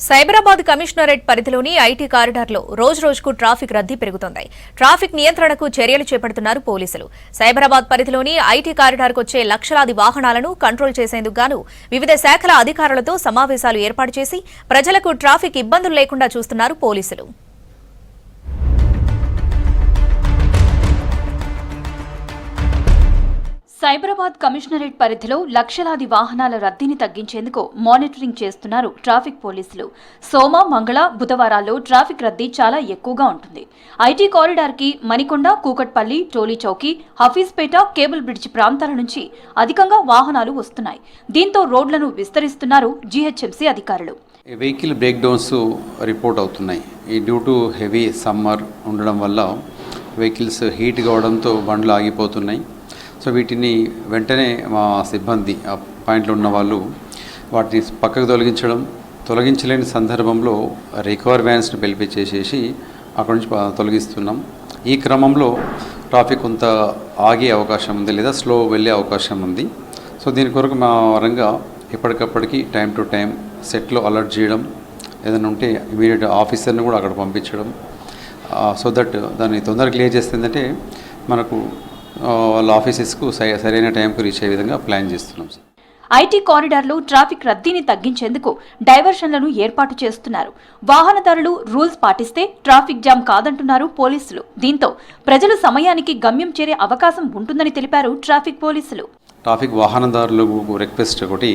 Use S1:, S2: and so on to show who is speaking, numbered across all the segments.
S1: Cyberabad commissionerate పరిధిలోని IT కారిడార్లో రోజుకు traffic రద్దీ పెరుగుతోంది. ట్రాఫిక్ నియంత్రణకు చర్యలు చేపడుతున్నారు పోలీసులు. సైబరాబాద్ పరిధిలోని ఐటీ కారిడార్కు వచ్చే లక్షలాది వాహనాలను కంట్రోల్ చేసేందుకు గాను వివిధ శాఖల అధికారులతో సమావేశాలు ఏర్పాటు చేసి ప్రజలకు ట్రాఫిక్ ఇబ్బందులు లేకుండా చూస్తున్నారు పోలీసులు.
S2: సైబరాబాద్ కమిషనరేట్ పరిధిలో లక్షలాది వాహనాల రద్దీని తగ్గించేందుకు మానిటరింగ్ చేస్తున్నారు ట్రాఫిక్ పోలీసులు. సోమ, మంగళ, బుధవారాల్లో ట్రాఫిక్ రద్దీ చాలా ఎక్కువగా ఉంటుంది. ఐటీ కారిడార్కి మణికొండ, కూకట్పల్లి, టోలీ చౌకీ, హఫీజ్పేట, కేబుల్ బ్రిడ్జ్ ప్రాంతాల నుంచి అధికంగా వాహనాలు వస్తున్నాయి. దీంతో రోడ్లను విస్తరిస్తున్నారు జీహెచ్ఎంసీ అధికారులు.
S3: వెహికల్ బ్రేక్ డౌన్స్ రిపోర్ట్ అవుతున్నాయి. ఈ డ్యూ టు హెవీ సమ్మర్ ఉండడం వల్ల వెహికల్స్ హీట్ కావడంతో బండ్లు ఆగిపోతున్నాయి. సో వీటిని వెంటనే మా సిబ్బంది ఆ పాయింట్లో ఉన్న వాళ్ళు వాటిని పక్కకు తొలగించలేని సందర్భంలో రికవర్ వ్యాన్స్ని పిలిపించేసేసి అక్కడి నుంచి తొలగిస్తున్నాం. ఈ క్రమంలో ట్రాఫిక్ కొంత ఆగే అవకాశం ఉంది, లేదా స్లో వెళ్ళే అవకాశం ఉంది. సో దీని కొరకు మా వరంగా ఎప్పటికప్పటికి టైం టు టైం సెట్లో అలర్ట్ చేయడం, ఏదైనా ఉంటే ఇమీడియట్ ఆఫీసర్ని కూడా అక్కడ పంపించడం, సో దట్ దాన్ని తొందరగా క్లియర్ చేస్తుందంటే మనకు వాళ్ళ ఆఫీసెస్కు సరైన టైంకు రీచ్ అయ్యే విధంగా ప్లాన్ చేస్తున్నాం.
S2: ఐటీ కారిడార్లో ట్రాఫిక్ రద్దీని తగ్గించేందుకు డైవర్షన్లను ఏర్పాటు చేస్తున్నారు. వాహనదారులు రూల్స్ పాటిస్తే ట్రాఫిక్ జామ్ కాదంటున్నారు పోలీసులు. దీంతో ప్రజలు సమయానికి గమ్యం చేరే అవకాశం ఉంటుందని తెలిపారు ట్రాఫిక్ పోలీసులు.
S3: ట్రాఫిక్ వాహనదారులకు రిక్వెస్ట్ ఒకటి,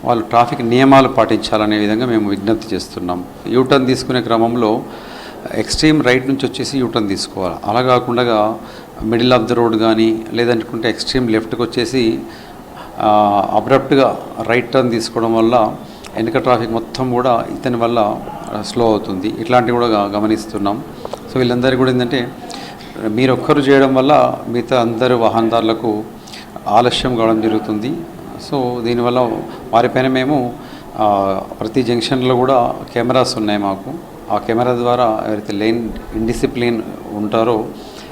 S3: వాళ్ళు ట్రాఫిక్ నియమాలు పాటించాలనే విధంగా మేము విజ్ఞప్తి చేస్తున్నాం. యూటర్న్ తీసుకునే క్రమంలో ఎక్స్ట్రీమ్ రైట్ నుంచి వచ్చేసి యూటర్న్ తీసుకోవాలి. అలా కాకుండా మిడిల్ ఆఫ్ ద రోడ్ కానీ లేదనుకుంటే ఎక్స్ట్రీమ్ లెఫ్ట్కి వచ్చేసి అబ్రప్ట్గా రైట్ టర్న్ తీసుకోవడం వల్ల వెనుక ట్రాఫిక్ మొత్తం కూడా ఇతని వల్ల స్లో అవుతుంది. ఇట్లాంటివి కూడా గమనిస్తున్నాం. సో వీళ్ళందరికీ కూడా ఏంటంటే మీరు ఒక్కరు చేయడం వల్ల మిగతా అందరు వాహనదారులకు ఆలస్యం కావడం జరుగుతుంది. సో దీనివల్ల వారిపైన మేము ప్రతి జంక్షన్లో కూడా కెమెరాస్ ఉన్నాయి మాకు. ఆ కెమెరా ద్వారా ఎవరైతే లేన్ ఇండిసిప్లిన్ ఉంటారో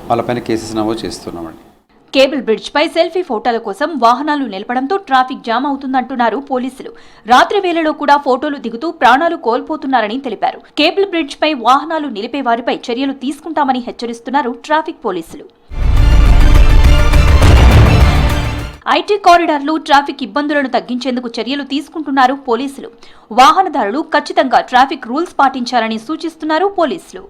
S3: వాళ్ళపైన కేసెస్ నమోదు చేస్తున్నామండి.
S2: కేబుల్ బ్రిడ్జ్ పై సెల్ఫీ ఫోటోల కోసం వాహనాలు నిలపడంతో ట్రాఫిక్ జామ్ అవుతుందంటున్నారు పోలీసులు. రాత్రి వేళలో కూడా ఫోటోలు దిగుతూ ప్రాణాలు కోల్పోతున్నారని తెలిపారు. కేబుల్ బ్రిడ్జ్ పై వాహనాలు నిలిపే వారిపై చర్యలు తీసుకుంటామని హెచ్చరిస్తున్నారు ట్రాఫిక్ పోలీసులు. ఐటీ కారిడార్లు ట్రాఫిక్ ఇబ్బందులను తగ్గించేందుకు చర్యలు తీసుకుంటున్నారు పోలీసులు. వాహనదారులు ఖచ్చితంగా ట్రాఫిక్ రూల్స్ పాటించాలని సూచిస్తున్నారు పోలీసులు.